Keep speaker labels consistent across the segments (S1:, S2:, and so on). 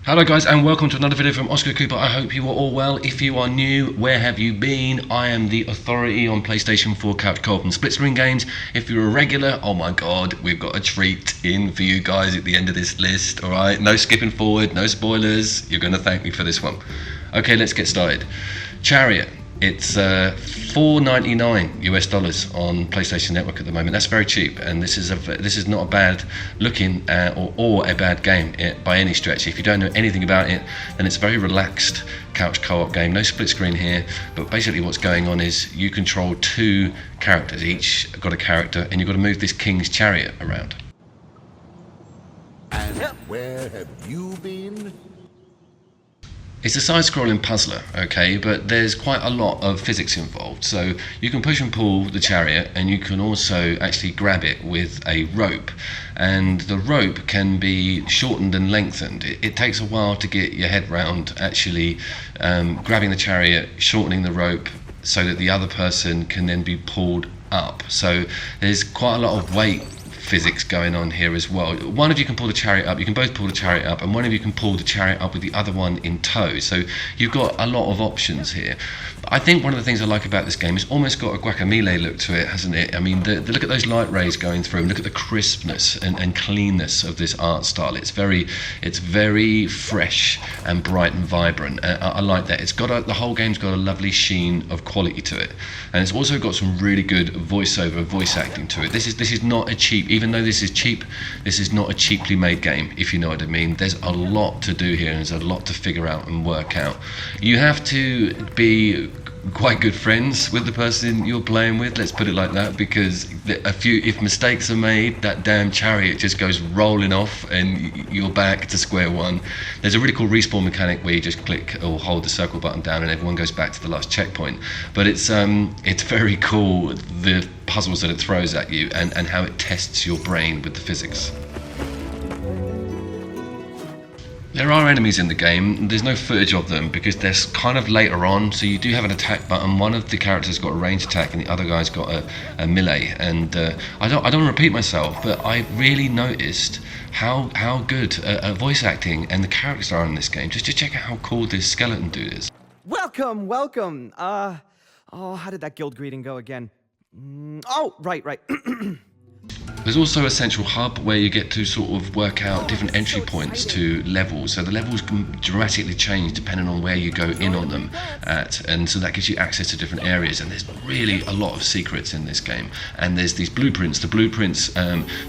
S1: Hello guys and welcome to another video from Oscar Cooper. I hope you are all well. If you are new, where have you been? I am the authority on PlayStation 4 couch co-op and split screen games. If you're a regular, oh my god, we've got a treat in for you guys at the end of this list, alright? No skipping forward, no spoilers, you're going to thank me for this one. Okay, let's get started. Chariot. It's $4.99 US on PlayStation Network at the moment. That's very cheap, and this is not a bad looking or a bad game by any stretch. If you don't know anything about it, then it's a very relaxed couch co-op game. No split screen here, but basically what's going on is you control two characters. Each got a character, and you've got to move this king's chariot around.
S2: And where have you been?
S1: It's a side-scrolling puzzler, okay, but there's quite a lot of physics involved. So you can push and pull the chariot, and you can also actually grab it with a rope. And the rope can be shortened and lengthened. It takes a while to get your head round actually grabbing the chariot, shortening the rope, so that the other person can then be pulled up. So there's quite a lot of weight physics going on here as well. One of you can pull the chariot up, you can both pull the chariot up, and one of you can pull the chariot up with the other one in tow. So you've got a lot of options here. I think one of the things I like about this game is almost got a guacamole look to it, hasn't it? I mean, look at those light rays going through, and look at the crispness and cleanness of this art style. It's very fresh and bright and vibrant. I like that. It's got the whole game's got a lovely sheen of quality to it, and it's also got some really good voice acting to it. This is not a cheap, even though this is cheap, this is not a cheaply made game, if you know what I mean. There's a lot to do here, and there's a lot to figure out and work out. You have to be quite good friends with the person you're playing with, let's put it like that, because if mistakes are made, that damn chariot just goes rolling off and you're back to square one. There's a really cool respawn mechanic where you just click or hold the circle button down and everyone goes back to the last checkpoint. But it's very cool, the puzzles that it throws at you and how it tests your brain with the physics. There are enemies in the game. There's no footage of them because they're kind of later on, so you do have an attack button. One of the characters got a range attack and the other guy's got a melee, and I don't want to repeat myself, but I really noticed how good voice acting and the characters are in this game. Just check out how cool this skeleton dude is.
S3: Welcome. Oh, how did that guild greeting go again? Oh, right.
S1: There's also a central hub where you get to sort of work out different entry points to levels. So the levels can dramatically change depending on where you go in on them at, and so that gives you access to different areas. And there's really a lot of secrets in this game. And there's these blueprints. The blueprints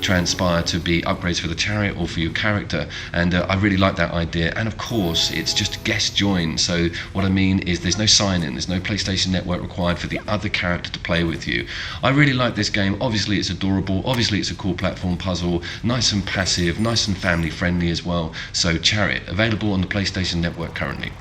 S1: transpire to be upgrades for the chariot or for your character, and I really like that idea. And of course, it's just guest join. So what I mean is there's no sign-in, there's no PlayStation Network required for the other character to play with you. I really like this game. Obviously, it's adorable. Obviously, it's a cool platform puzzle, nice and passive, nice and family friendly as well. So Chariot, available on the PlayStation Network currently.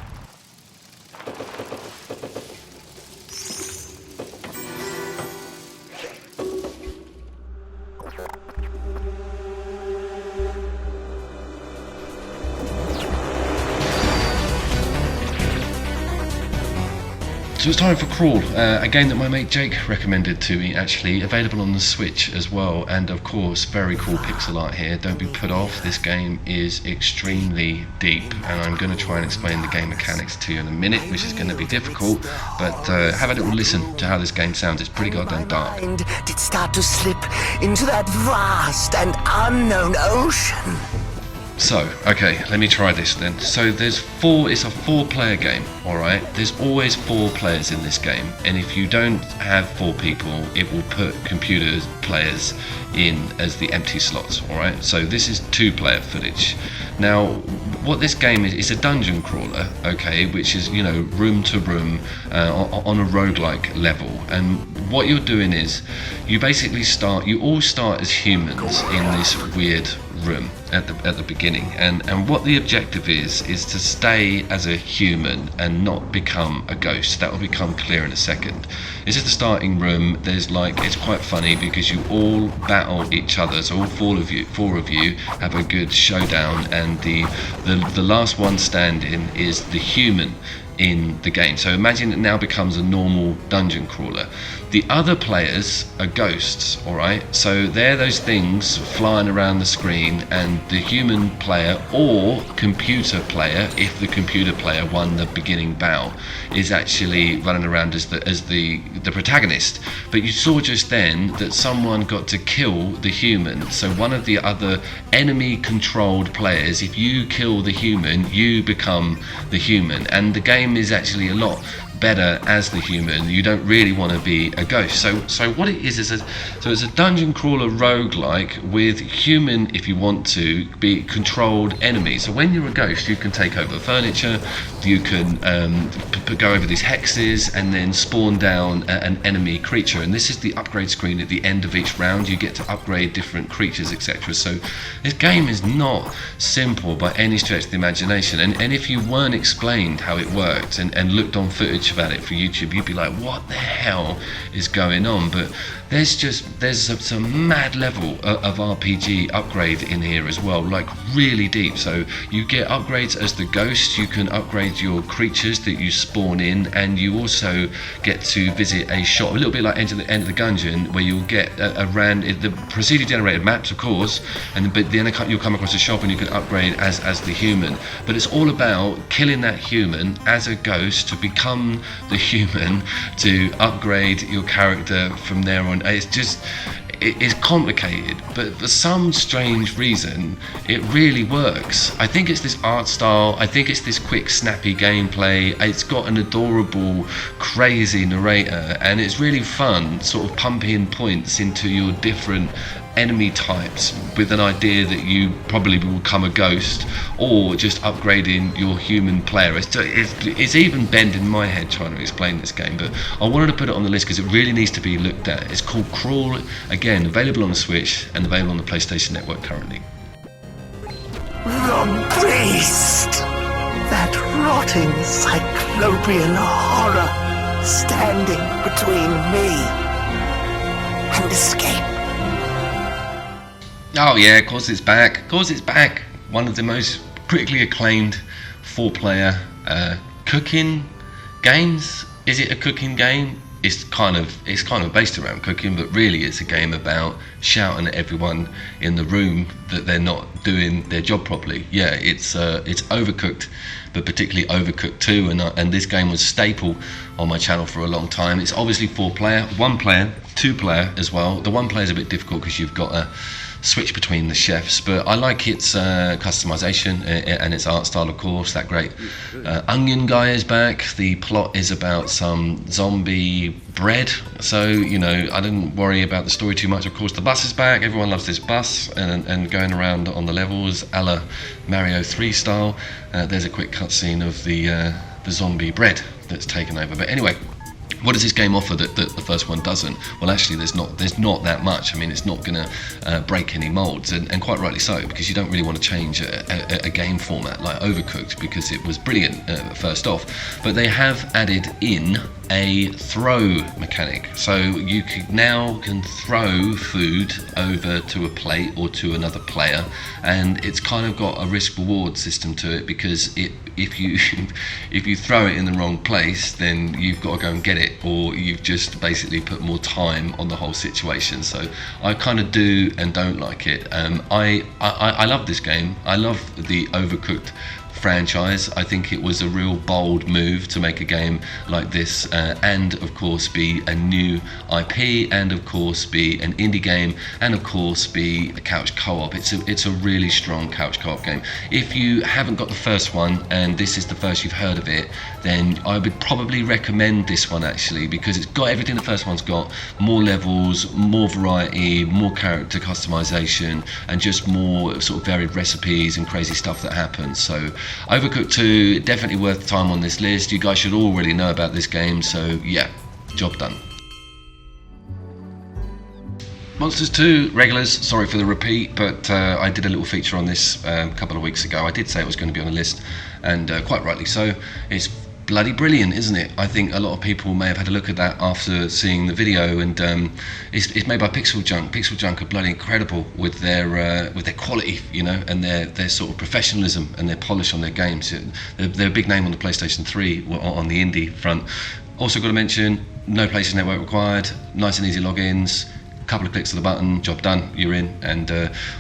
S1: So it's time for Crawl, a game that my mate Jake recommended to me, actually, available on the Switch as well, and of course very cool pixel art here. Don't be put off, this game is extremely deep, and I'm going to try and explain the game mechanics to you in a minute, which is going to be difficult, but have a little listen to how this game sounds. It's pretty goddamn dark.
S4: Did start to slip into that vast and unknown ocean.
S1: So, okay, let me try this then. So it's a 4-player game, alright? There's always 4 players in this game, and if you don't have 4 people, it will put players in as the empty slots, alright? So this is 2-player footage. Now, what this game is a dungeon crawler, okay, which is, you know, room to room on a roguelike level. And what you're doing is, you all start as humans in this weird room at the beginning, and what the objective is to stay as a human and not become a ghost. That will become clear in a second. This is the starting room. There's it's quite funny because you all battle each other, so all four of you have a good showdown, and the last one standing is the human in the game. So imagine it now becomes a normal dungeon crawler. The other players are ghosts, alright? So they're those things flying around the screen, and between the human player or computer player, if the computer player won the beginning bout, is actually running around as the protagonist. But you saw just then that someone got to kill the human. So one of the other enemy controlled players, if you kill the human, you become the human. And the game is actually a lot better as the human. You don't really want to be a ghost. So what it is it's a dungeon crawler roguelike with human, if you want to, be controlled enemies. So when you're a ghost, you can take over furniture, you can go over these hexes and then spawn down an enemy creature. And this is the upgrade screen at the end of each round. You get to upgrade different creatures, etc. So this game is not simple by any stretch of the imagination. And if you weren't explained how it worked and looked on footage about it for YouTube, you'd be like, what the hell is going on? But there's some mad level of RPG upgrade in here as well, like really deep. So you get upgrades as the ghost, you can upgrade your creatures that you spawn in, and you also get to visit a shop, a little bit like End of the Gungeon, where you'll get around the procedurally generated maps, of course, but then you'll come across a shop and you can upgrade as the human. But it's all about killing that human as a ghost to become the human, to upgrade your character from there on. It's complicated, but for some strange reason it really works. I think it's this art style, I think it's this quick snappy gameplay, it's got an adorable crazy narrator, and it's really fun sort of pumping points into your different enemy types with an idea that you probably will become a ghost, or just upgrading your human player. It's even bending my head trying to explain this game, but I wanted to put it on the list because it really needs to be looked at. It's called Crawl, again available on the Switch and available on the PlayStation Network currently.
S4: The beast! That rotting cyclopean horror standing between me and escape.
S1: Oh yeah, of course it's back. Of course it's back. One of the most critically acclaimed 4-player cooking games. Is it a cooking game? It's kind of based around cooking, but really it's a game about shouting at everyone in the room that they're not doing their job properly. Yeah, it's Overcooked, but particularly Overcooked 2, and this game was a staple on my channel for a long time. It's obviously 4-player, 1-player, 2-player as well. The 1-player is a bit difficult because you've got a switch between the chefs, but I like its customization and its art style, of course. That great onion guy is back. The plot is about some zombie bread, so I didn't worry about the story too much. Of course, the bus is back. Everyone loves this bus and going around on the levels a la Mario 3 style. There's a quick cutscene of the zombie bread that's taken over. But anyway, what does this game offer that the first one doesn't? Well, actually, there's not that much. I mean, it's not going to break any molds, and quite rightly so, because you don't really want to change a game format like Overcooked, because it was brilliant first off. But they have added in a throw mechanic, so you now can throw food over to a plate or to another player, and it's kind of got a risk reward system to it, because if you throw it in the wrong place, then you've got to go and get it, or you've just basically put more time on the whole situation. So I kind of do and don't like it. I love this game. I love the Overcooked franchise. I think it was a real bold move to make a game like this, and of course be a new IP, and of course be an indie game, and of course be a couch co-op. It's a really strong couch co-op game. If you haven't got the first one and this is the first you've heard of it, then I would probably recommend this one, actually, because it's got everything the first one's got: more levels, more variety, more character customization, and just more sort of varied recipes and crazy stuff that happens. So Overcooked 2, definitely worth time on this list. You guys should already know about this game, so yeah, job done. Monsters 2 regulars, sorry for the repeat, but I did a little feature on this a couple of weeks ago. I did say it was going to be on the list, and quite rightly so. It's bloody brilliant, isn't it? I think a lot of people may have had a look at that after seeing the video, and it's made by Pixel Junk. Pixel Junk are bloody incredible with their quality, and their sort of professionalism and their polish on their games. They're a big name on the PlayStation 3 on the indie front. Also got to mention, no PlayStation Network required, nice and easy logins, couple of clicks of the button, job done, you're in. And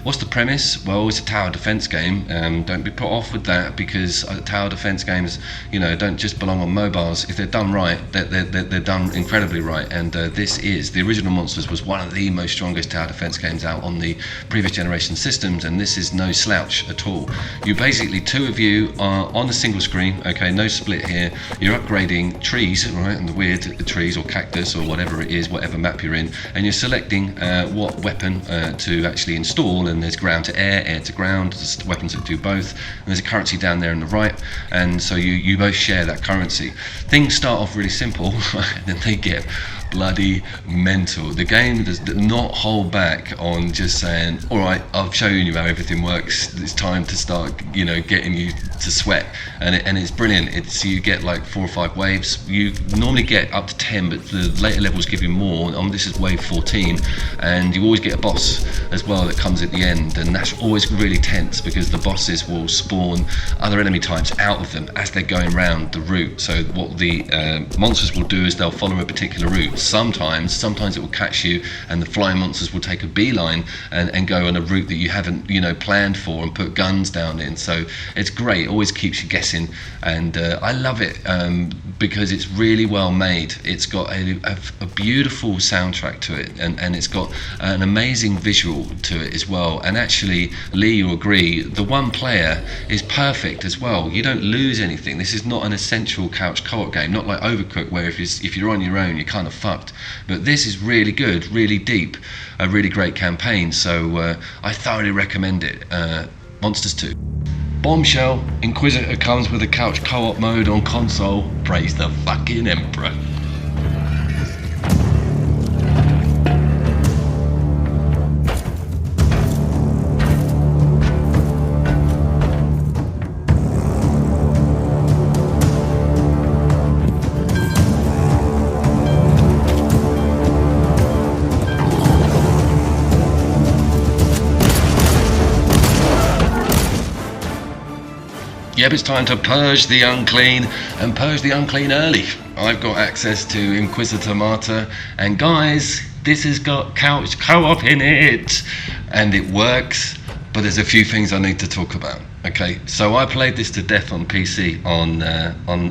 S1: what's the premise? Well, it's a tower defense game. Don't be put off with that, because tower defense games, you know, don't just belong on mobiles. If they're done right, they're done incredibly right. And this is the original Monsters was one of the most strongest tower defense games out on the previous generation systems, and this is no slouch at all. You basically, two of you are on a single screen, okay, no split here. You're upgrading trees, right, and the weird trees or cactus or whatever it is, whatever map you're in, and you're selecting what weapon to actually install. And there's ground to air, air to ground, there's weapons that do both, and there's a currency down there on the right, and so you both share that currency. Things start off really simple and then they get bloody mental. The game does not hold back on just saying, all right, I've shown you how everything works, it's time to start, you know, getting you to sweat. And it's brilliant. It's, you get like 4 or 5 waves. You normally get up to 10, but the later levels give you more. This is wave 14, and you always get a boss as well that comes at the end, and that's always really tense, because the bosses will spawn other enemy types out of them as they're going round the route. So what the monsters will do is they'll follow a particular route. Sometimes it will catch you, and the flying monsters will take a beeline and go on a route that you haven't, you know, planned for, and put guns down in. So it's great. It always keeps you guessing, and I love it because it's really well made. It's got a beautiful soundtrack to it, and it's got an amazing visual to it as well. And actually, Lee, you agree, the one player is perfect as well. You don't lose anything. This is not an essential couch co-op game, not like Overcooked, where if you're on your own, you're kind of fucked. But this is really good, really deep, a really great campaign. So I thoroughly recommend it. Monsters 2. Bombshell, Inquisitor comes with a couch co-op mode on console. Praise the fucking Emperor. Yep, it's time to purge the unclean, and purge the unclean early. I've got access to Inquisitor Martyr, and guys, this has got couch co-op in it, and it works, but there's a few things I need to talk about. Okay, so I played this to death on PC on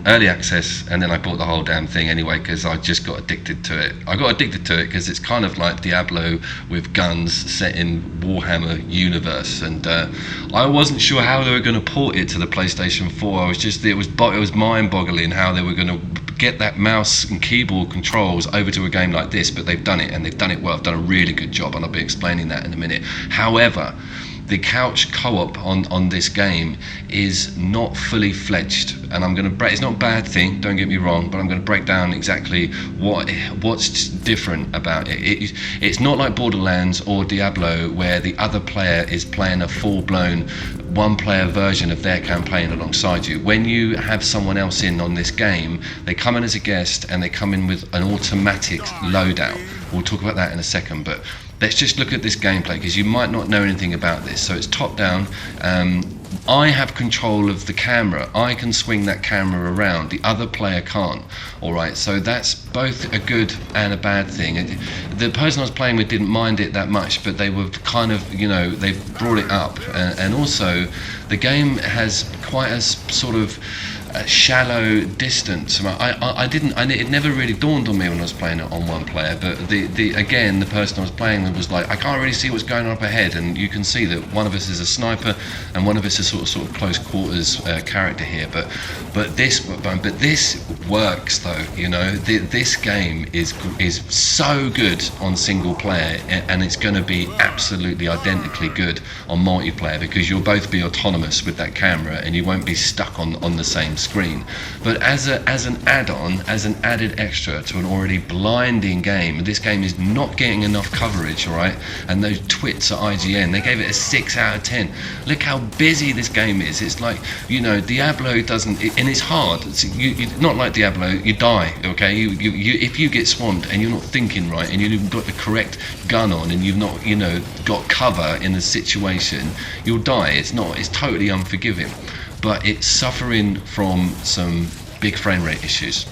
S1: early access, and then I bought the whole damn thing anyway because I just got addicted to it. I got addicted to it because it's kind of like Diablo with guns set in Warhammer universe, and I wasn't sure how they were going to port it to the PlayStation 4. It was mind-boggling how they were going to get that mouse and keyboard controls over to a game like this, but they've done it, and they've done it well. They've done a really good job, and I'll be explaining that in a minute. However, the couch co-op on this game is not fully fledged, and I'm going to it's not a bad thing, don't get me wrong, but I'm going to break down exactly what's different about it. It's not like Borderlands or Diablo, where the other player is playing a full-blown one-player version of their campaign alongside you. When you have someone else in on this game, they come in as a guest, and they come in with an automatic loadout. We'll talk about that in a second, but let's just look at this gameplay, because you might not know anything about this. So it's top down. I have control of the camera. I can swing that camera around. The other player can't. All right, so that's both a good and a bad thing. The person I was playing with didn't mind it that much, but they were kind of, you know, they've brought it up. And also, the game has quite a sort of shallow distance. It never really dawned on me when I was playing it on one player, but again, the person I was playing with was like, I can't really see what's going on up ahead, and you can see that one of us is a sniper and one of us is sort of close quarters character here, but this works though, you know. This game is so good on single player, and it's going to be absolutely identically good on multiplayer, because you'll both be autonomous with that camera and you won't be stuck on the same screen. But as an add-on, as an added extra to an already blinding game, this game is not getting enough coverage, all right? And those twits at IGN, they gave it a 6 out of 10. Look how busy this game is. It's like, you know, Diablo doesn't, and it's hard. It's not like Diablo, you die, okay? If you get swamped and you're not thinking right, and you've got the correct gun on, and you've not, you know, got cover in a situation, you'll die. It's totally unforgiving. But it's suffering from some big frame rate issues.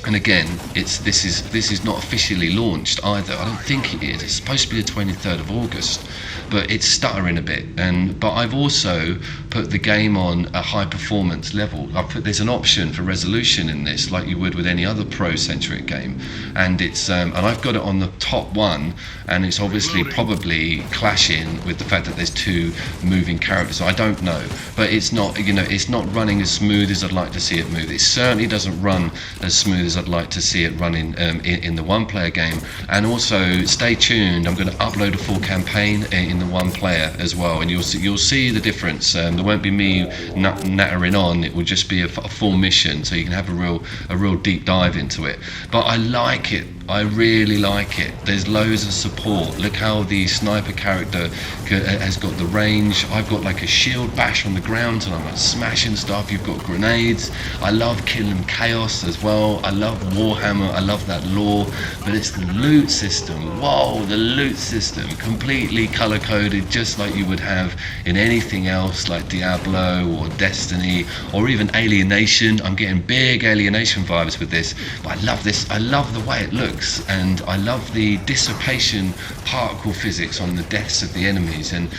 S1: And again, this is not officially launched either. I don't think it is. It's supposed to be the 23rd of August, but it's stuttering a bit. But I've also put the game on a high performance level. There's an option for resolution in this, like you would with any other pro-centric game, and it's and I've got it on the top one, and it's obviously probably clashing with the fact that there's two moving characters. I don't know, but it's not, you know, it's not running as smooth as I'd like to see it move. It certainly doesn't run as smooth as I'd like to see it running in the one-player game. And also, stay tuned. I'm going to upload a full campaign in the one-player as well, and you'll see the difference. There won't be me nattering on. It will just be a full mission, so you can have a real deep dive into it. But I like it. I really like it. There's loads of support. Look how the sniper character has got the range. I've got like a shield bash on the ground and I'm like smashing stuff. You've got grenades. I love killing chaos as well. I love Warhammer. I love that lore. But it's the loot system. Whoa, the loot system. Completely color coded, just like you would have in anything else like Diablo or Destiny or even Alienation. I'm getting big Alienation vibes with this. But I love this. I love the way it looks. And I love the dissipation particle physics on the deaths of the enemies, and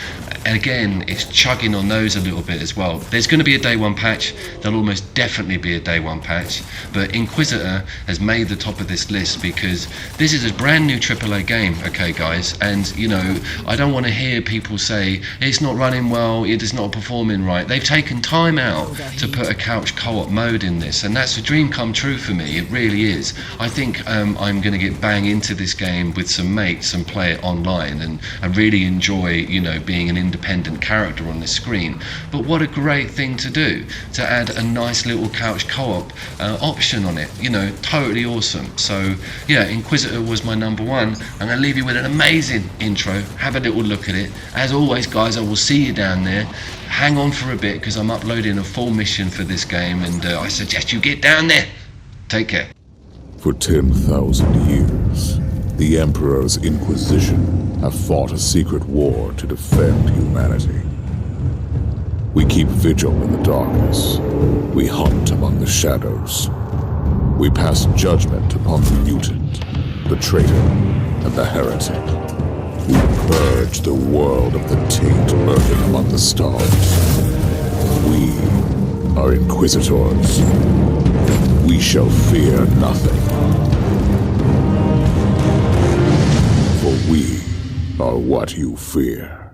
S1: again it's chugging on those a little bit as well. There's going to be a day one patch. There'll almost definitely be a day one patch, but Inquisitor has made the top of this list because this is a brand new AAA game, okay guys, and you know, I don't want to hear people say it's not running well, it is not performing right. They've taken time out to put a couch co-op mode in this, and that's a dream come true for me. It really is. I think I'm going to get bang into this game with some mates and play it online, and I really enjoy, you know, being an independent character on the screen. But what a great thing to do, to add a nice little couch co-op option on it, you know, totally awesome. So yeah, Inquisitor was my number one. I'm going to leave you with an amazing intro. Have a little look at it. As always guys, I will see you down there. Hang on for a bit because I'm uploading a full mission for this game, and I suggest you get down there. Take care.
S2: For 10,000 years, the Emperor's Inquisition have fought a secret war to defend humanity. We keep vigil in the darkness. We hunt among the shadows. We pass judgment upon the mutant, the traitor, and the heretic. We purge the world of the taint lurking among the stars. We are Inquisitors. We shall fear nothing. For we are what you fear.